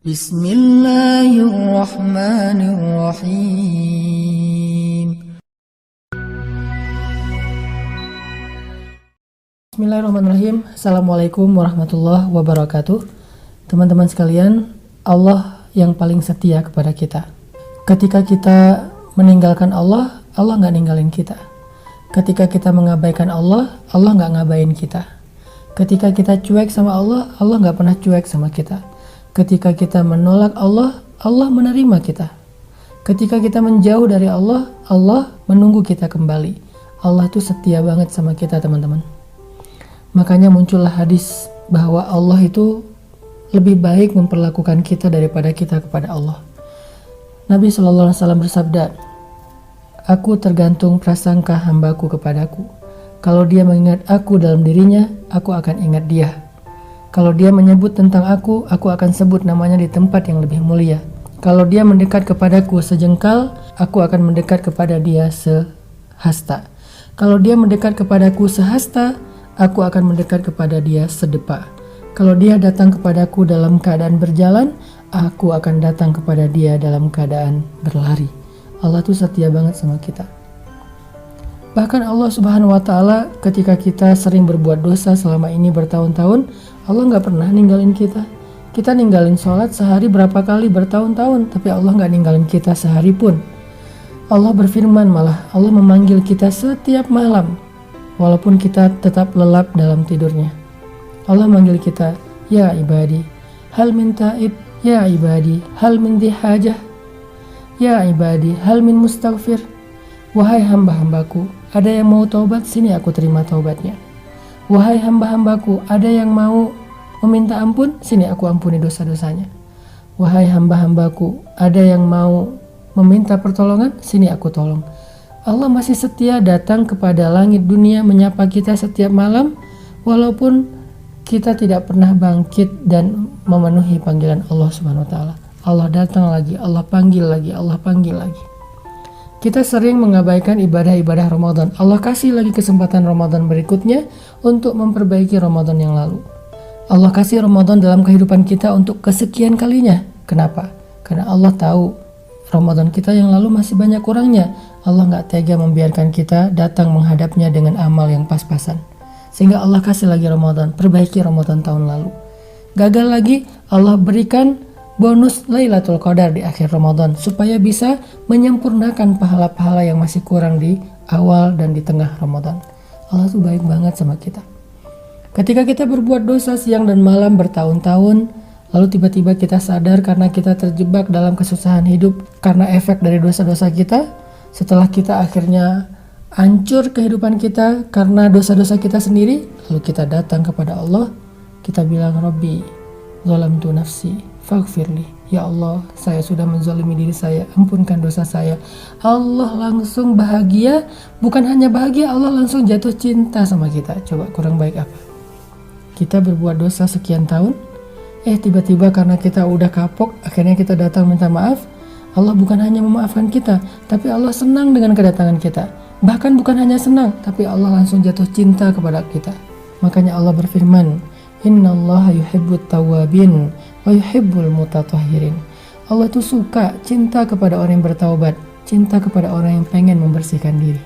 Bismillahirrahmanirrahim. Bismillahirrahmanirrahim. Assalamualaikum warahmatullahi wabarakatuh. Teman-teman sekalian, Allah yang paling setia kepada kita. Ketika kita meninggalkan Allah, Allah nggak ninggalin kita. Ketika kita mengabaikan Allah, Allah nggak ngabain kita. Ketika kita cuek sama Allah, Allah nggak pernah cuek sama kita. Ketika kita menolak Allah, Allah menerima kita. Ketika kita menjauh dari Allah, Allah menunggu kita kembali. Allah itu setia banget sama kita, teman-teman. Makanya muncullah hadis bahwa Allah itu lebih baik memperlakukan kita daripada kita kepada Allah. Nabi SAW bersabda, "Aku tergantung prasangka hambaku kepadaku. Kalau dia mengingat aku dalam dirinya, aku akan ingat dia. Kalau dia menyebut tentang aku akan sebut namanya di tempat yang lebih mulia. Kalau dia mendekat kepadaku sejengkal, aku akan mendekat kepada dia sehasta. Kalau dia mendekat kepadaku sehasta, aku akan mendekat kepada dia sedepa. Kalau dia datang kepadaku dalam keadaan berjalan, aku akan datang kepada dia dalam keadaan berlari." Allah tuh setia banget sama kita. Bahkan Allah Subhanahu wa Ta'ala, ketika kita sering berbuat dosa selama ini bertahun-tahun, Allah nggak pernah ninggalin kita. Kita ninggalin sholat sehari berapa kali bertahun-tahun, tapi Allah nggak ninggalin kita sehari pun. Allah berfirman, malah Allah memanggil kita setiap malam, walaupun kita tetap lelap dalam tidurnya. Allah manggil kita, "Ya ibadi, hal min taib, ya ibadi, hal min dihajah, ya ibadi, hal min mustaghfir." Wahai hamba-hambaku, ada yang mau taubat, sini aku terima taubatnya. Wahai hamba-hambaku, ada yang mau meminta ampun, sini aku ampuni dosa-dosanya. Wahai hamba-hambaku, ada yang mau meminta pertolongan, sini aku tolong. Allah masih setia datang kepada langit dunia menyapa kita setiap malam, walaupun kita tidak pernah bangkit dan memenuhi panggilan Allah Subhanahu wa Ta'ala. Allah datang lagi, Allah panggil lagi, Allah panggil lagi. Kita sering mengabaikan ibadah-ibadah Ramadan. Allah kasih lagi kesempatan Ramadan berikutnya untuk memperbaiki Ramadan yang lalu. Allah kasih Ramadan dalam kehidupan kita untuk kesekian kalinya. Kenapa? Karena Allah tahu Ramadan kita yang lalu masih banyak kurangnya. Allah gak tega membiarkan kita datang menghadapnya dengan amal yang pas-pasan. Sehingga Allah kasih lagi Ramadan, perbaiki Ramadan tahun lalu. Gagal lagi, Allah berikan bonus Lailatul Qadar di akhir Ramadan supaya bisa menyempurnakan pahala-pahala yang masih kurang di awal dan di tengah Ramadan. Allah tuh baik banget sama kita. Ketika kita berbuat dosa siang dan malam bertahun-tahun, lalu tiba-tiba kita sadar karena kita terjebak dalam kesusahan hidup karena efek dari dosa-dosa kita, setelah kita akhirnya hancur kehidupan kita karena dosa-dosa kita sendiri, lalu kita datang kepada Allah, kita bilang, "Rabbi, zalamtu nafsi faghfirli." Ya Allah, saya sudah menzalimi diri saya, ampunkan dosa saya. Allah langsung bahagia, bukan hanya bahagia, Allah langsung jatuh cinta sama kita. Coba kurang baik apa? Kita berbuat dosa sekian tahun, tiba-tiba karena kita udah kapok, akhirnya kita datang minta maaf. Allah bukan hanya memaafkan kita, tapi Allah senang dengan kedatangan kita. Bahkan bukan hanya senang, tapi Allah langsung jatuh cinta kepada kita. Makanya Allah berfirman, "Innallaha yuhibbut tawwabin wa yuhibbul mutatahhirin." Allah itu suka, cinta kepada orang yang bertaubat, cinta kepada orang yang pengen membersihkan diri.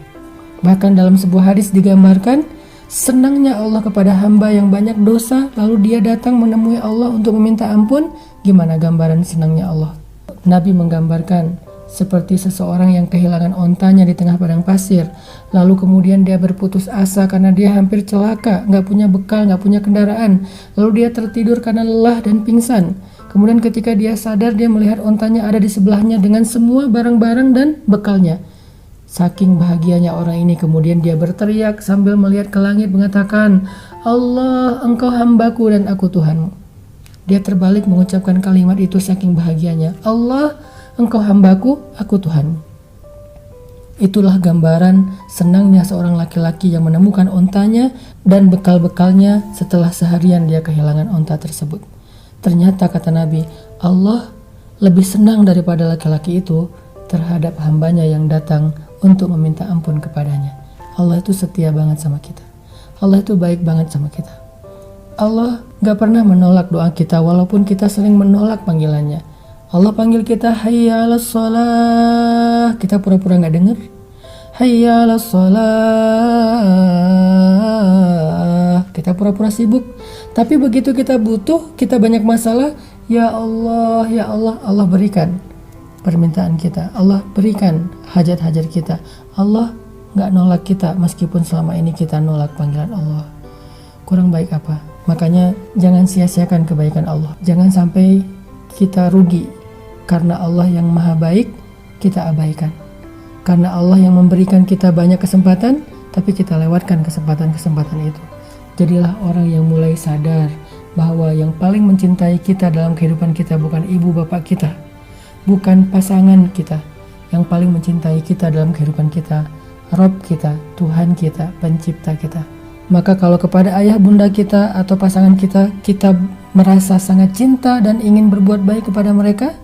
Bahkan dalam sebuah hadis digambarkan, senangnya Allah kepada hamba yang banyak dosa, lalu dia datang menemui Allah untuk meminta ampun. Gimana gambaran senangnya Allah? Nabi menggambarkan seperti seseorang yang kehilangan ontanya di tengah padang pasir, lalu kemudian dia berputus asa karena dia hampir celaka, gak punya bekal, gak punya kendaraan, lalu dia tertidur karena lelah dan pingsan. Kemudian ketika dia sadar, dia melihat ontanya ada di sebelahnya dengan semua barang-barang dan bekalnya. Saking bahagianya orang ini, kemudian dia berteriak sambil melihat ke langit mengatakan, "Allah, engkau hambaku dan aku Tuhanmu." Dia terbalik mengucapkan kalimat itu saking bahagianya, "Allah, engkau hambaku, aku Tuhanmu." Itulah gambaran senangnya seorang laki-laki yang menemukan ontanya dan bekal-bekalnya setelah seharian dia kehilangan onta tersebut. Ternyata kata Nabi, Allah lebih senang daripada laki-laki itu terhadap hambanya yang datang untuk meminta ampun kepadanya. Allah itu setia banget sama kita. Allah itu baik banget sama kita. Allah gak pernah menolak doa kita walaupun kita sering menolak panggilannya. Allah panggil kita, hayya 'alas shalah, kita pura-pura gak denger. Hayya 'alas shalah, kita pura-pura sibuk. Tapi begitu kita butuh, kita banyak masalah, ya Allah, ya Allah, Allah berikan permintaan kita. Allah berikan hajat-hajat kita. Allah gak nolak kita meskipun selama ini kita nolak panggilan Allah. Kurang baik apa? Makanya jangan sia-siakan kebaikan Allah. Jangan sampai kita rugi karena Allah yang maha baik kita abaikan. Karena Allah yang memberikan kita banyak kesempatan tapi kita lewatkan kesempatan-kesempatan itu. Jadilah orang yang mulai sadar bahwa yang paling mencintai kita dalam kehidupan kita bukan ibu bapak kita, bukan pasangan kita. Yang paling mencintai kita dalam kehidupan kita Rabb kita, Tuhan kita, pencipta kita. Maka kalau kepada ayah bunda kita atau pasangan kita, kita merasa sangat cinta dan ingin berbuat baik kepada mereka,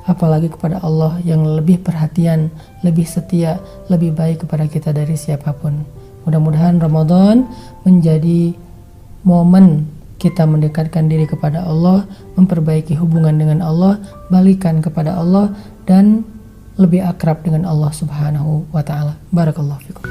apalagi kepada Allah yang lebih perhatian, lebih setia, lebih baik kepada kita dari siapapun. Mudah-mudahan Ramadan menjadi momen kita mendekatkan diri kepada Allah, memperbaiki hubungan dengan Allah, balikan kepada Allah, dan lebih akrab dengan Allah Subhanahu wa ta'ala. Barakallahu fikum.